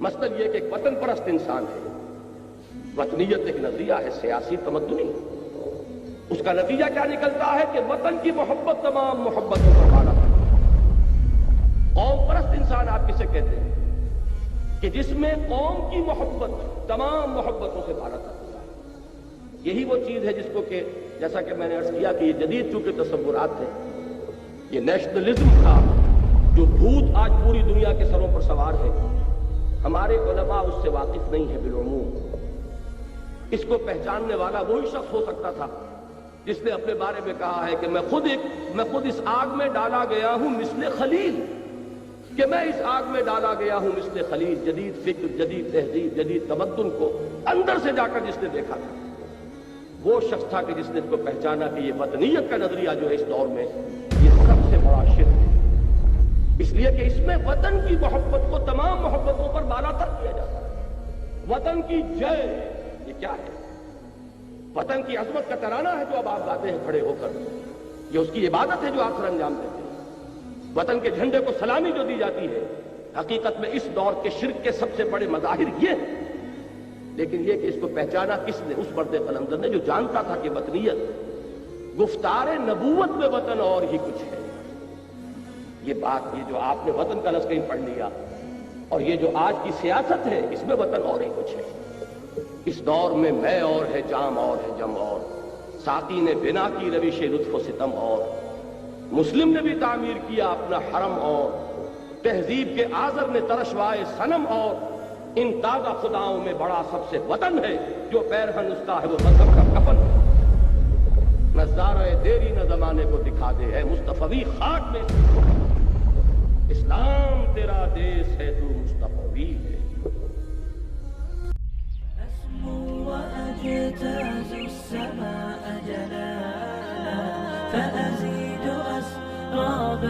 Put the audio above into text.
مثلاً یہ کہ ایک وطن پرست انسان ہے، وطنیت ایک نظریہ ہے سیاسی تمدنی، اس کا نتیجہ کیا نکلتا ہے کہ وطن کی محبت تمام محبتوں پر بالا ہے۔ قوم پرست انسان آپ کسے کہتے ہیں؟ کہ جس میں قوم کی محبت تمام محبتوں سے بالا کرتی ہے۔ یہی وہ چیز ہے جس کو کہ جیسا کہ میں نے عرض کیا کہ یہ جدید چونکہ تصورات تھے، یہ نیشنلزم تھا جو بھوت آج پوری دنیا کے سروں پر سوار ہے، ہمارے علماء اس سے واقف نہیں ہے بالعموم۔ اس کو پہچاننے والا وہی شخص ہو سکتا تھا جس نے اپنے بارے میں کہا ہے کہ میں خود اس آگ میں ڈالا گیا ہوں مثل خلیل، کہ میں اس آگ میں ڈالا گیا ہوں مثل خلیل۔ جدید فکر، جدید تہذیب، جدید تمدن کو اندر سے جا کر جس نے دیکھا تھا، وہ شخص تھا کہ جس نے اس کو پہچانا کہ یہ وطنیت کا نظریہ جو ہے اس دور میں یہ سب سے بڑا شرک ہے، اس لیے کہ اس میں وطن کی محبت کو تمام محبتوں پر بالا تر کیا جاتا ہے۔ وطن کی جے یہ کیا ہے؟ وطن کی عظمت کا ترانہ ہے جو اب آپ گاتے ہیں کھڑے ہو کر، یہ اس کی عبادت ہے جو آپ سر انجام دیتے ہیں۔ وطن کے جھنڈے کو سلامی جو دی جاتی ہے، حقیقت میں اس دور کے شرک کے سب سے بڑے مظاہر یہ ہیں۔ لیکن یہ کہ اس کو پہچانا کس نے؟ اس مرد قلندر نے جو جانتا تھا کہ وطنیت گفتار نبوت میں وطن اور ہی کچھ ہے۔ یہ بات، یہ جو آپ نے وطن کا لفظ کہیں پڑھ لیا، اور یہ جو آج کی سیاست ہے اس میں وطن اور ہی کچھ ہے۔ اس دور میں میں اور ہے، جام اور ہے، جم اور، ساقی نے بنا کی روش لطف و ستم اور، مسلم نے بھی تعمیر کیا اپنا حرم اور، تہذیب کے آذر نے ترشوائے صنم اور، ان تازہ خداؤں میں بڑا سب سے وطن ہے، جو پیرہن اس کا ہے وہ مذہب کا کفن ہے۔ نظارہ دیری نہ زمانے کو دکھا دے، ہے مصطفی خاک میں اسلام تیرا دیس ہے، تو مصطفی ہے۔ وأجتاز السماء جلالا فأزيد أسراب